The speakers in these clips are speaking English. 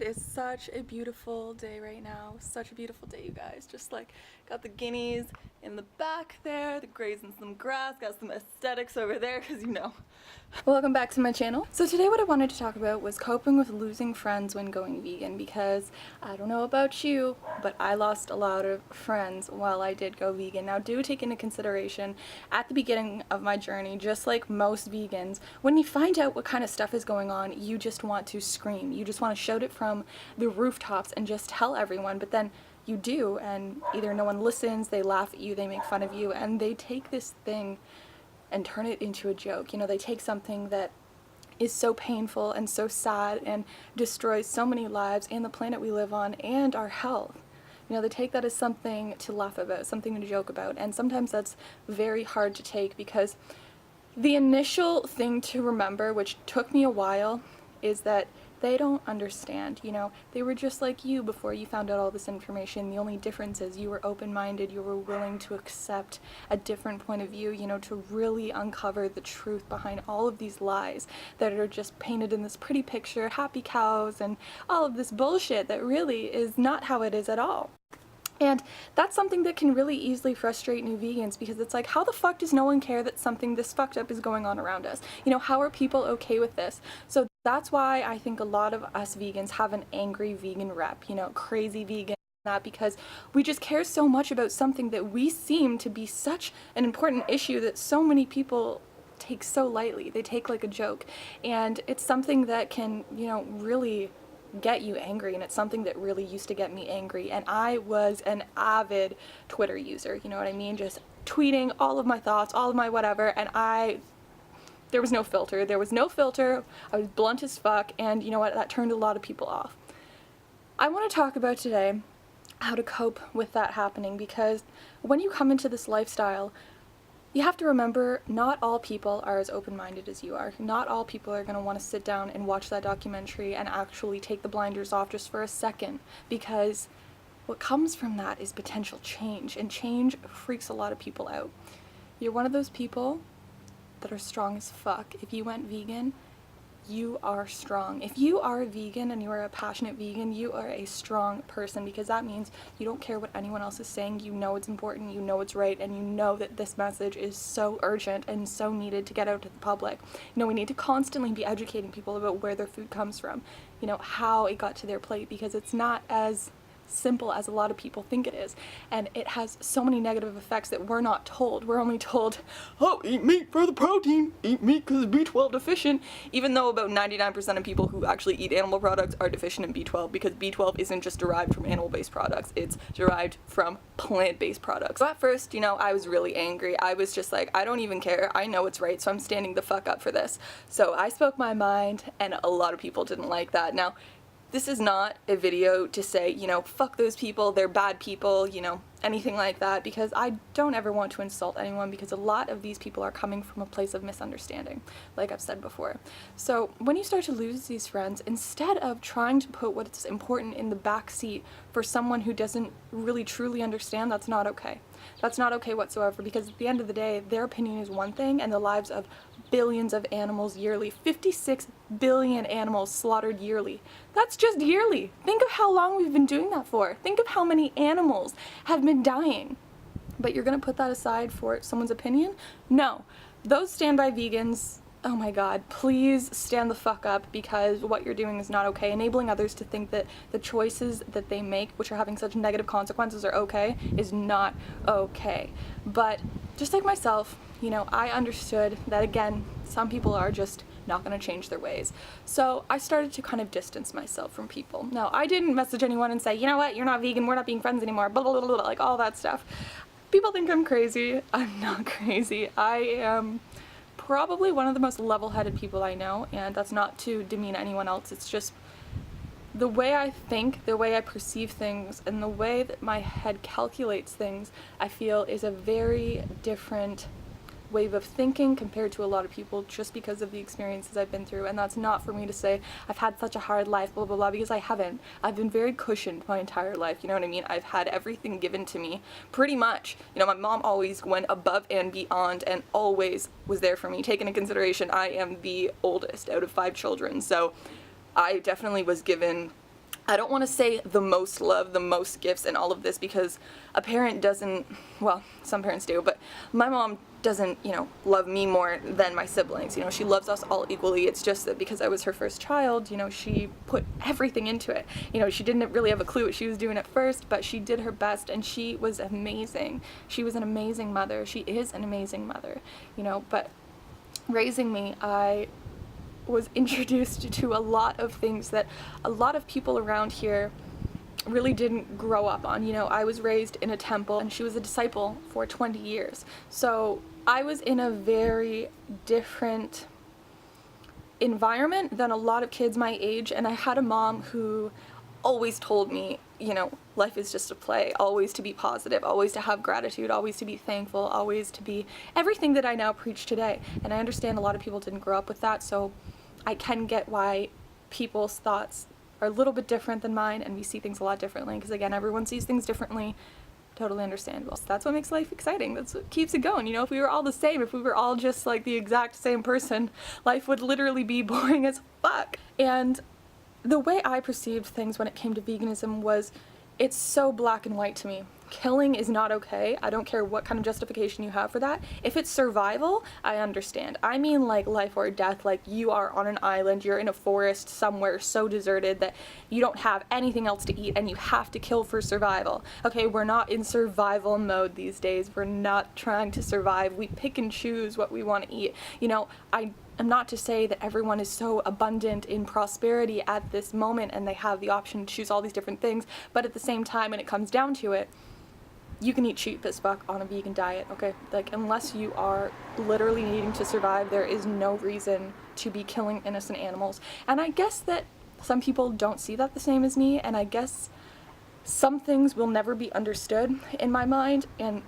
It is such a beautiful day right now. Such a beautiful day, you guys. Just like got the guineas in the back there, the grazing some grass, got some aesthetics over there because you know. Welcome back to my channel. So today what I wanted to talk about was coping with losing friends when going vegan, because I don't know about you, but I lost a lot of friends while I did go vegan. Now do take into consideration at the beginning of my journey, just like most vegans, when you find out what kind of stuff is going on, you just want to scream. You just want to shout it from the rooftops and just tell everyone, but then you do, and either no one listens, they laugh at you, they make fun of you, and they take this thing and turn it into a joke. You know, they take something that is so painful and so sad and destroys so many lives and the planet we live on and our health. You know, they take that as something to laugh about, something to joke about, and sometimes that's very hard to take, because the initial thing to remember, which took me a while, is that they don't understand. You know, they were just like you before you found out all this information. The only difference is you were open-minded, you were willing to accept a different point of view, you know, to really uncover the truth behind all of these lies that are just painted in this pretty picture, happy cows and all of this bullshit that really is not how it is at all. And that's something that can really easily frustrate new vegans, because it's like, how the fuck does no one care that something this fucked up is going on around us? You know, how are people okay with this? So that's why I think a lot of us vegans have an angry vegan rep, you know, crazy vegan, that because we just care so much about something that we seem to be such an important issue that so many people take so lightly. They take like a joke, and it's something that can, you know, really get you angry, and it's something that really used to get me angry. And I was an avid Twitter user, you know what I mean, just tweeting all of my thoughts, all of my whatever, and there was no filter. I was blunt as fuck, and you know what, that turned a lot of people off. I want to talk about today how to cope with that happening, because when you come into this lifestyle, you have to remember, not all people are as open-minded as you are. Not all people are going to want to sit down and watch that documentary and actually take the blinders off just for a second, because what comes from that is potential change, and change freaks a lot of people out. You're one of those people that are strong as fuck. If you went vegan, you are strong. If you are a vegan and you are a passionate vegan, you are a strong person, because that means you don't care what anyone else is saying. You know it's important, you know it's right, and you know that this message is so urgent and so needed to get out to the public. You know, we need to constantly be educating people about where their food comes from, you know, how it got to their plate, because it's not as simple as a lot of people think it is, and it has so many negative effects that we're not told. We're only told, oh, eat meat for the protein, eat meat because it's B12 deficient, even though about 99% of people who actually eat animal products are deficient in B12, because B12 isn't just derived from animal-based products, it's derived from plant-based products. So at first, you know, I was really angry. I was just like, I don't even care, I know it's right, so I'm standing the fuck up for this. So I spoke my mind, and a lot of people didn't like that. Now, this is not a video to say, you know, fuck those people, they're bad people, you know, anything like that, because I don't ever want to insult anyone, because a lot of these people are coming from a place of misunderstanding, like I've said before. So when you start to lose these friends, instead of trying to put what's important in the back seat for someone who doesn't really truly understand, that's not okay. That's not okay whatsoever, because at the end of the day, their opinion is one thing, and the lives of billions of animals yearly, 56 billion animals slaughtered yearly. That's just yearly. Think of how long we've been doing that for. Think of how many animals have been dying. But you're gonna put that aside for someone's opinion? No. Those standby vegans, oh my god, please stand the fuck up, because what you're doing is not okay. Enabling others to think that the choices that they make, which are having such negative consequences, are okay, is not okay. But just like myself, you know, I understood that, again, some people are just not going to change their ways. So I started to kind of distance myself from people. Now, I didn't message anyone and say, you know what, you're not vegan, we're not being friends anymore, blah, blah, blah, blah, like all that stuff. People think I'm crazy. I'm not crazy. I am probably one of the most level-headed people I know, and that's not to demean anyone else. It's just the way I think, the way I perceive things, and the way that my head calculates things, I feel is a very different wave of thinking compared to a lot of people, just because of the experiences I've been through. And that's not for me to say I've had such a hard life, blah blah blah, because I haven't. I've been very cushioned my entire life, you know what I mean? I've had everything given to me, pretty much. You know, my mom always went above and beyond and always was there for me. Take into consideration I am the oldest out of 5 children, so I definitely was given I don't want to say the most love, the most gifts, and all of this, because a parent doesn't, well, some parents do, but my mom doesn't, you know, love me more than my siblings. You know, she loves us all equally. It's just that because I was her first child, you know, she put everything into it. You know, she didn't really have a clue what she was doing at first, but she did her best, and she was amazing. She was an amazing mother. She is an amazing mother, you know, but raising me, I was introduced to a lot of things that a lot of people around here really didn't grow up on. You know, I was raised in a temple, and she was a disciple for 20 years. So I was in a very different environment than a lot of kids my age, and I had a mom who always told me, you know, life is just a play, always to be positive, always to have gratitude, always to be thankful, always to be everything that I now preach today. And I understand a lot of people didn't grow up with that, so I can get why people's thoughts are a little bit different than mine, and we see things a lot differently, because again, everyone sees things differently. Totally understandable. So that's what makes life exciting. That's what keeps it going. You know, if we were all the same, if we were all just like the exact same person, life would literally be boring as fuck. And the way I perceived things when it came to veganism was, it's so black and white to me. Killing is not okay. I don't care what kind of justification you have for that. If it's survival, I understand. I mean like life or death, like you are on an island, you're in a forest somewhere so deserted that you don't have anything else to eat and you have to kill for survival. Okay, we're not in survival mode these days. We're not trying to survive. We pick and choose what we want to eat. You know, I'm not to say that everyone is so abundant in prosperity at this moment and they have the option to choose all these different things, but at the same time, when it comes down to it, you can eat cheap as fuck on a vegan diet, okay? Like, unless you are literally needing to survive, there is no reason to be killing innocent animals. And I guess that some people don't see that the same as me, and I guess some things will never be understood in my mind, and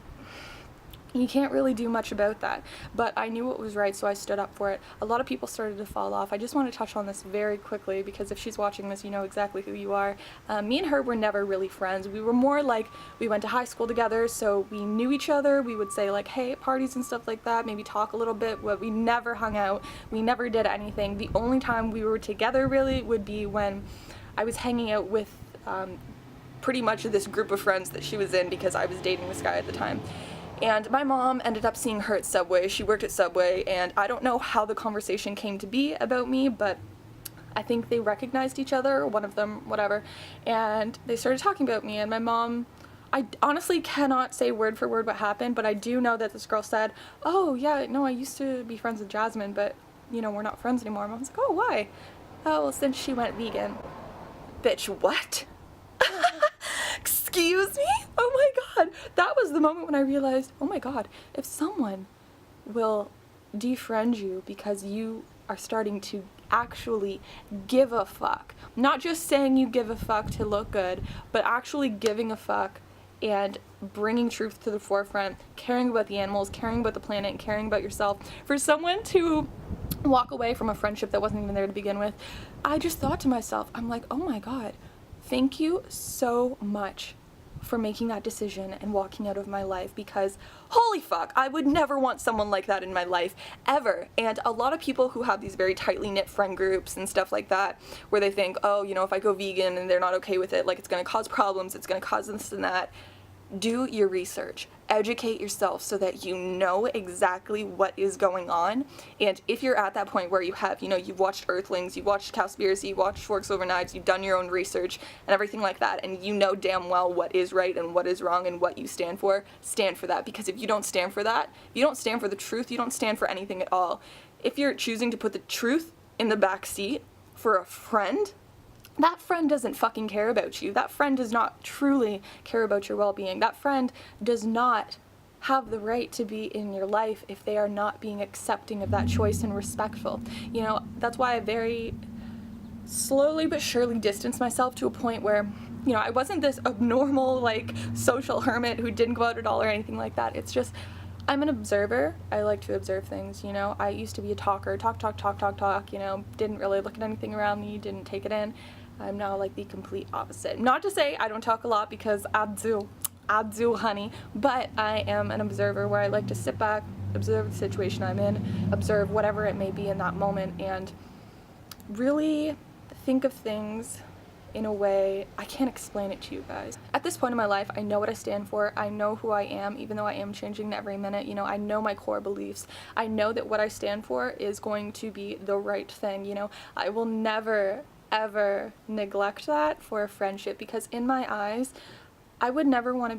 you can't really do much about that. But I knew what was right, so I stood up for it. A lot of people started to fall off. I just want to touch on this very quickly, because if she's watching this, you know exactly who you are. Me and her were never really friends. We were more like, we went to high school together, so we knew each other. We would say like, hey, at parties and stuff like that, maybe talk a little bit, but we never hung out. We never did anything. The only time we were together really would be when I was hanging out with pretty much this group of friends that she was in, because I was dating this guy at the time. And my mom ended up seeing her at Subway. She worked at Subway, and I don't know how the conversation came to be about me, but I think they recognized each other, one of them, whatever, and they started talking about me. And my mom, I honestly cannot say word for word what happened, but I do know that this girl said, oh yeah, no, I used to be friends with Jasmine, but you know, we're not friends anymore. And I was like, oh, why? Oh, well, since she went vegan. Bitch, what? Excuse me? Oh my god. That was the moment when I realized, oh my god, if someone will defriend you because you are starting to actually give a fuck, not just saying you give a fuck to look good, but actually giving a fuck and bringing truth to the forefront, caring about the animals, caring about the planet, and caring about yourself, for someone to walk away from a friendship that wasn't even there to begin with, I just thought to myself, I'm like, oh my god, thank you so much for making that decision and walking out of my life, because holy fuck, I would never want someone like that in my life, ever. And a lot of people who have these very tightly knit friend groups and stuff like that, where they think, oh, you know, if I go vegan and they're not okay with it, like it's gonna cause problems, it's gonna cause this and that. Do your research, educate yourself so that you know exactly what is going on. And if you're at that point where you have, you know, you've watched Earthlings, you've watched Cowspiracy, you've watched Forks Over Knives, you've done your own research and everything like that, and you know damn well what is right and what is wrong and what you stand for that. Because if you don't stand for that, if you don't stand for the truth, you don't stand for anything at all. If you're choosing to put the truth in the back seat for a friend, that friend doesn't fucking care about you. That friend does not truly care about your well-being. That friend does not have the right to be in your life if they are not being accepting of that choice and respectful. You know, that's why I very slowly but surely distanced myself to a point where, you know, I wasn't this abnormal, like, social hermit who didn't go out at all or anything like that. It's just, I'm an observer. I like to observe things, you know. I used to be a talker, talk, you know, didn't really look at anything around me, didn't take it in. I'm now like the complete opposite. Not to say I don't talk a lot, because I do, honey, but I am an observer where I like to sit back, observe the situation I'm in, observe whatever it may be in that moment, and really think of things in a way, I can't explain it to you guys. At this point in my life, I know what I stand for. I know who I am, even though I am changing every minute. You know, I know my core beliefs. I know that what I stand for is going to be the right thing. You know, I will never, ever neglect that for a friendship, because in my eyes, I would never want to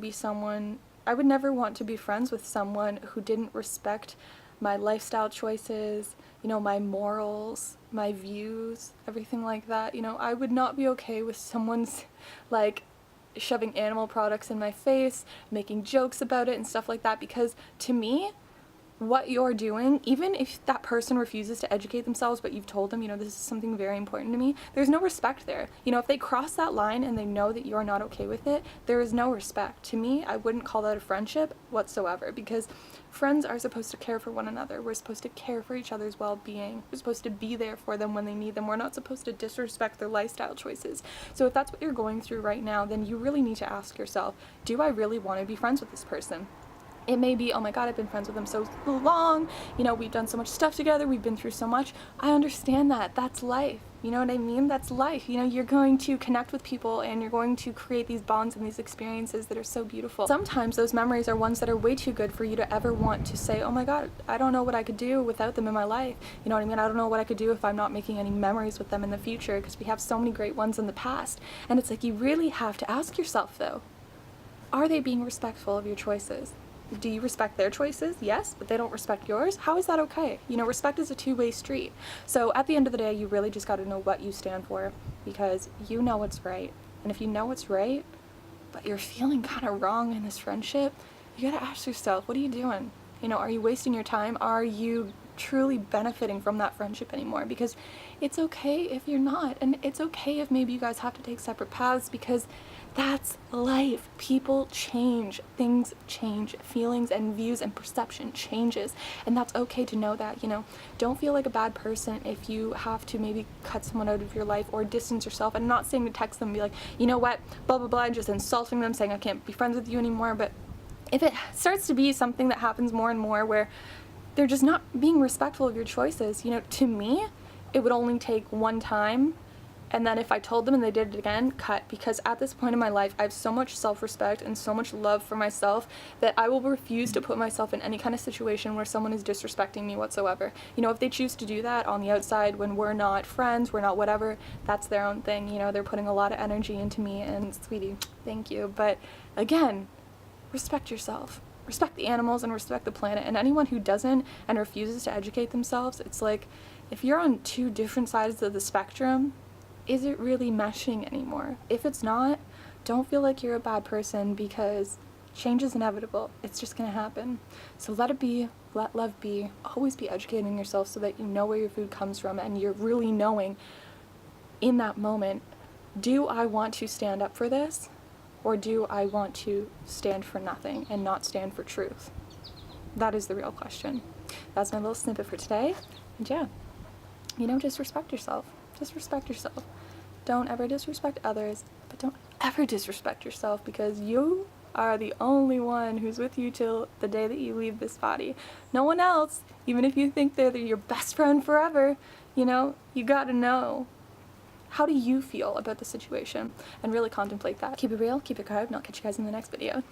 be friends with someone who didn't respect my lifestyle choices, you know, my morals, my views, everything like that. You know, I would not be okay with someone's, like, shoving animal products in my face, making jokes about it and stuff like that, because to me, what you're doing, even if that person refuses to educate themselves, but you've told them, you know, this is something very important to me, there's no respect there. You know, if they cross that line and they know that you're not okay with it, there is no respect. To me, I wouldn't call that a friendship whatsoever, because friends are supposed to care for one another. We're supposed to care for each other's well-being. We're supposed to be there for them when they need them. We're not supposed to disrespect their lifestyle choices. So if that's what you're going through right now, then you really need to ask yourself, do I really want to be friends with this person? It may be, oh my god, I've been friends with them so long, you know, we've done so much stuff together, we've been through so much. I understand that. That's life. You know what I mean? That's life. You know, you're going to connect with people and you're going to create these bonds and these experiences that are so beautiful. Sometimes those memories are ones that are way too good for you to ever want to say, oh my god, I don't know what I could do without them in my life. You know what I mean? I don't know what I could do if I'm not making any memories with them in the future, because we have so many great ones in the past. And it's like, you really have to ask yourself though, are they being respectful of your choices? Do you respect their choices? Yes, but they don't respect yours? How is that okay? You know, respect is a two-way street. So at the end of the day, you really just got to know what you stand for, because you know what's right. And if you know what's right, but you're feeling kind of wrong in this friendship, you got to ask yourself, what are you doing? You know, are you wasting your time? Are you truly benefiting from that friendship anymore? Because it's okay if you're not, and it's okay if maybe you guys have to take separate paths, because that's life. People change, things change, feelings and views and perception changes, and that's okay to know that. You know, don't feel like a bad person if you have to maybe cut someone out of your life or distance yourself. And I'm not saying to text them and be like, you know what, blah blah blah, just insulting them, saying I can't be friends with you anymore. But if it starts to be something that happens more and more where they're just not being respectful of your choices, you know, to me, it would only take one time, and then if I told them and they did it again, cut. Because at this point in my life, I have so much self-respect and so much love for myself that I will refuse to put myself in any kind of situation where someone is disrespecting me whatsoever. You know, if they choose to do that on the outside when we're not friends, we're not whatever, that's their own thing. You know, they're putting a lot of energy into me, and sweetie, thank you. But again, respect yourself. Respect the animals and respect the planet. And anyone who doesn't and refuses to educate themselves, it's like, if you're on two different sides of the spectrum, is it really meshing anymore? If it's not, don't feel like you're a bad person, because change is inevitable. It's just gonna happen. So let it be, let love be, always be educating yourself so that you know where your food comes from and you're really knowing in that moment, do I want to stand up for this? Or do I want to stand for nothing and not stand for truth? That is the real question. That's my little snippet for today. And yeah, you know, just respect yourself. Just respect yourself. Don't ever disrespect others, but don't ever disrespect yourself, because you are the only one who's with you till the day that you leave this body. No one else, even if you think they're your best friend forever, you know, you gotta know. How do you feel about the situation? And really contemplate that. Keep it real, keep it carved, and I'll catch you guys in the next video.